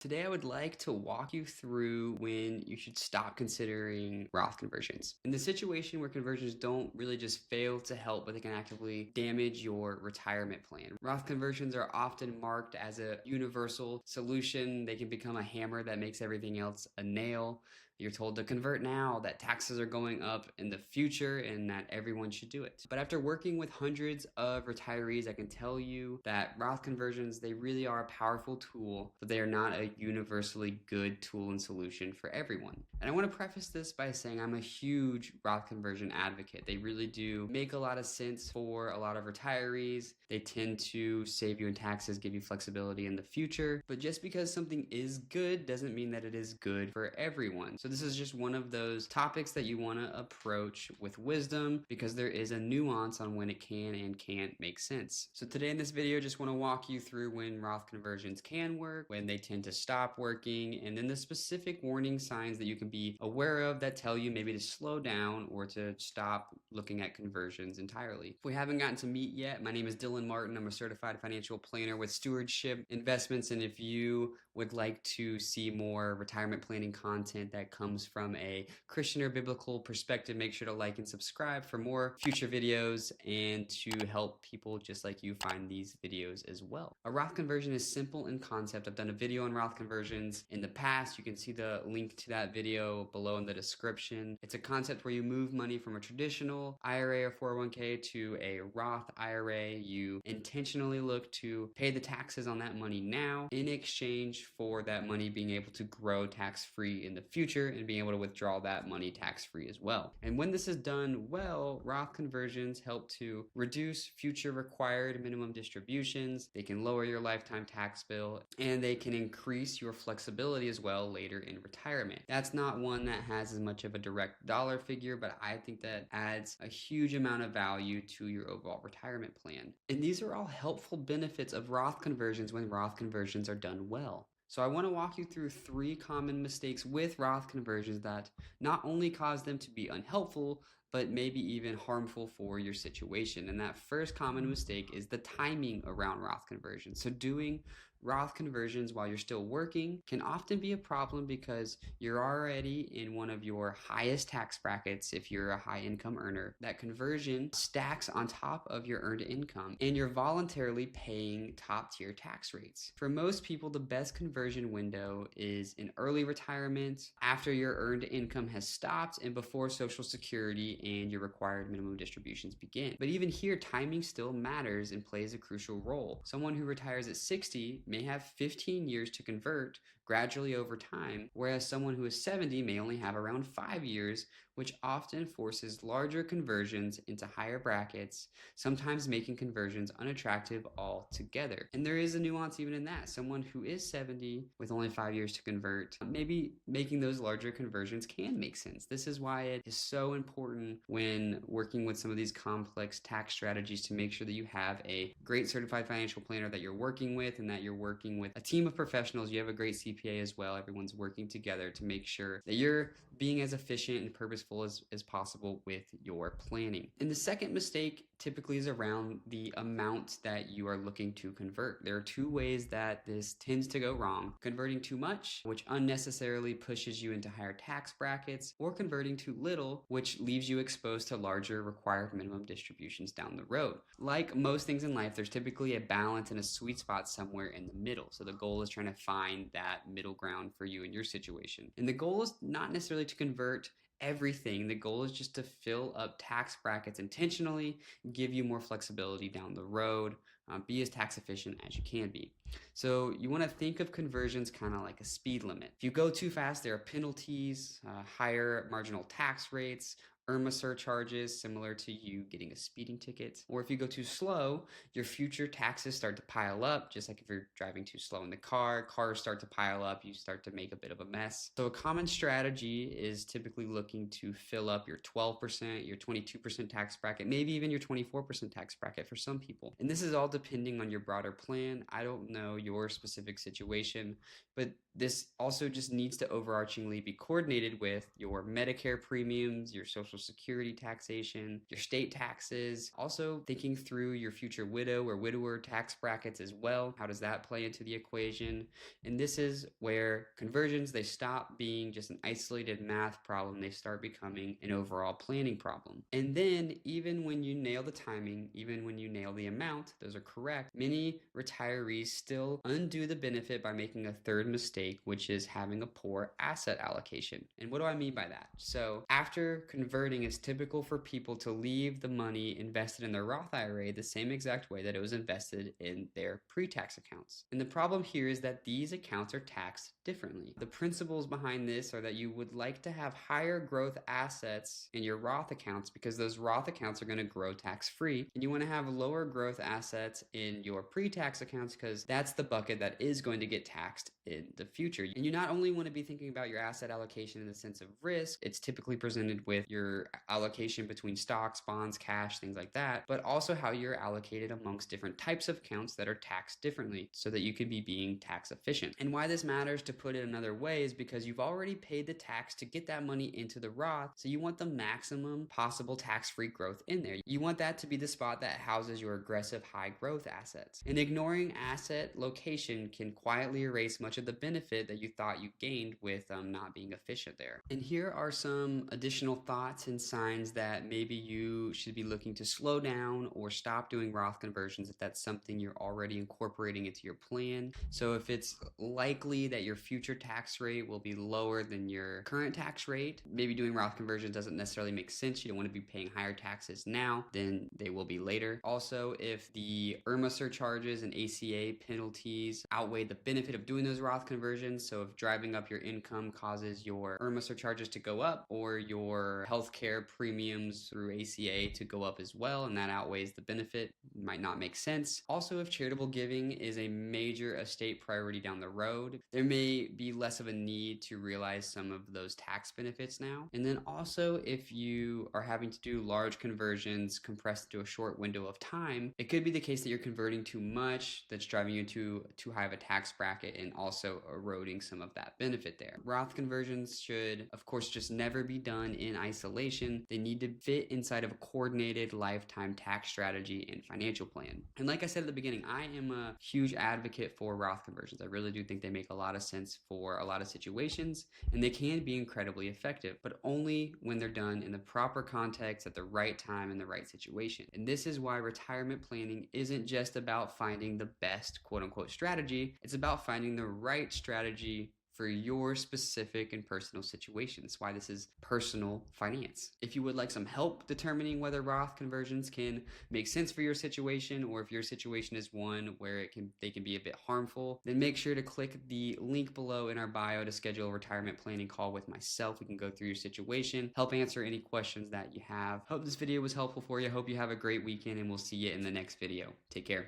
Today, I would like to walk you through when you should stop considering Roth conversions. In the situation where conversions don't really just fail to help, but they can actively damage your retirement plan. Roth conversions are often marked as a universal solution. They can become a hammer that makes everything else a nail. You're told to convert now, that taxes are going up in the future, and that everyone should do it. But after working with hundreds of retirees, I can tell you that Roth conversions, they really are a powerful tool, but they are not a universally good tool and solution for everyone. And I want to preface this by saying I'm a huge Roth conversion advocate. They really do make a lot of sense for a lot of retirees. They tend to save you in taxes, give you flexibility in the future. But just because something is good doesn't mean that it is good for everyone. So this is just one of those topics that you want to approach with wisdom, because there is a nuance on when it can and can't make sense. So today in this video, I just want to walk you through when Roth conversions can work, when they tend to stop working, and then the specific warning signs that you can be aware of that tell you maybe to slow down or to stop looking at conversions entirely. If we haven't gotten to meet yet, my name is Dylan Martin. I'm a certified financial planner with Stewardship Investments, and if you would like to see more retirement planning content that comes from a Christian or biblical perspective, make sure to like and subscribe for more future videos and to help people just like you find these videos as well. A Roth conversion is simple in concept. I've done a video on Roth conversions in the past. You can see the link to that video below in the description. It's a concept where you move money from a traditional IRA or 401k to a Roth IRA. You intentionally look to pay the taxes on that money now in exchange for that money being able to grow tax-free in the future and being able to withdraw that money tax-free as well. And when this is done well, Roth conversions help to reduce future required minimum distributions. They can lower your lifetime tax bill, and they can increase your flexibility as well later in retirement. That's not one that has as much of a direct dollar figure, but I think that adds a huge amount of value to your overall retirement plan. And these are all helpful benefits of Roth conversions when Roth conversions are done well. So I want to walk you through 3 common mistakes with Roth conversions that not only cause them to be unhelpful, but maybe even harmful for your situation. And that first common mistake is the timing around Roth conversions. So doing Roth conversions while you're still working can often be a problem because you're already in one of your highest tax brackets if you're a high income earner. That conversion stacks on top of your earned income, and you're voluntarily paying top tier tax rates. For most people, the best conversion window is in early retirement, after your earned income has stopped and before Social Security and your required minimum distributions begin. But even here, timing still matters and plays a crucial role. Someone who retires at 60 may have 15 years to convert gradually over time, whereas someone who is 70 may only have around 5 years, which often forces larger conversions into higher brackets, sometimes making conversions unattractive altogether. And there is a nuance even in that. Someone who is 70 with only 5 years to convert, maybe making those larger conversions can make sense. This is why it is so important when working with some of these complex tax strategies to make sure that you have a great certified financial planner that you're working with, and that you're working with a team of professionals. You have a great CPA as well. Everyone's working together to make sure that you're being as efficient and purposeful as possible with your planning. And the second mistake typically is around the amount that you are looking to convert. There are 2 ways that this tends to go wrong: converting too much, which unnecessarily pushes you into higher tax brackets, or converting too little, which leaves you exposed to larger required minimum distributions down the road. Like most things in life, there's typically a balance and a sweet spot somewhere in the middle. So the goal is trying to find that middle ground for you in your situation. And the goal is not necessarily to convert everything. The goal is just to fill up tax brackets intentionally, give you more flexibility down the road, be as tax efficient as you can be. So you want to think of conversions kind of like a speed limit. If you go too fast, there are penalties, higher marginal tax rates, 𝗪𝗛 surcharges, similar to you getting a speeding ticket. Or if you go too slow, your future taxes start to pile up, just like if you're driving too slow in the car. Cars start to pile up, you start to make a bit of a mess. So a common strategy is typically looking to fill up your 12%, your 22% tax bracket, maybe even your 24% tax bracket for some people. And this is all depending on your broader plan. I don't know your specific situation, but this also just needs to overarchingly be coordinated with your Medicare premiums, your Social Security taxation, your state taxes, also thinking through your future widow or widower tax brackets as well. How does that play into the equation? And this is where conversions, they stop being just an isolated math problem. They start becoming an overall planning problem. And then even when you nail the timing, even when you nail the amount, those are correct, many retirees still undo the benefit by making a third mistake, which is having a poor asset allocation. And what do I mean by that? So after converting, it's typical for people to leave the money invested in their Roth IRA the same exact way that it was invested in their pre-tax accounts. And the problem here is that these accounts are taxed differently. The principles behind this are that you would like to have higher growth assets in your Roth accounts because those Roth accounts are going to grow tax-free, and you want to have lower growth assets in your pre-tax accounts because that's the bucket that is going to get taxed in the future. And you not only want to be thinking about your asset allocation in the sense of risk, it's typically presented with your allocation between stocks, bonds, cash, things like that, but also how you're allocated amongst different types of accounts that are taxed differently so that you could be being tax efficient. And why this matters, to put it another way, is because you've already paid the tax to get that money into the Roth, so you want the maximum possible tax-free growth in there. You want that to be the spot that houses your aggressive high growth assets. And ignoring asset location can quietly erase much of the benefit that you thought you gained with not being efficient there. And here are some additional thoughts and signs that maybe you should be looking to slow down or stop doing Roth conversions if that's something you're already incorporating into your plan. So if it's likely that your future tax rate will be lower than your current tax rate, maybe doing Roth conversions doesn't necessarily make sense. You don't want to be paying higher taxes now than they will be later. Also, if the 𝗵𝗲 surcharges and ACA penalties outweigh the benefit of doing those Roth conversions, so if driving up your income causes your 𝗵𝗲 surcharges to go up or your healthcare premiums through ACA to go up as well, and that outweighs the benefit, might not make sense. Also, if charitable giving is a major estate priority down the road, there may be less of a need to realize some of those tax benefits now. And then also, if you are having to do large conversions compressed into a short window of time, it could be the case that you're converting too much, that's driving you to too high of a tax bracket and also eroding some of that benefit there. Roth conversions should, of course, just never be done in isolation. They need to fit inside of a coordinated lifetime tax strategy and financial plan. And like I said at the beginning, I am a huge advocate for Roth conversions. I really do think they make a lot of sense for a lot of situations, and they can be incredibly effective, but only when they're done in the proper context at the right time in the right situation. And this is why retirement planning isn't just about finding the best quote-unquote strategy. It's about finding the right strategy for your specific and personal situation. That's why this is personal finance. If you would like some help determining whether Roth conversions can make sense for your situation, or if your situation is one where they can be a bit harmful, then make sure to click the link below in our bio to schedule a retirement planning call with myself. We can go through your situation, help answer any questions that you have. Hope this video was helpful for you. Hope you have a great weekend, and we'll see you in the next video. Take care.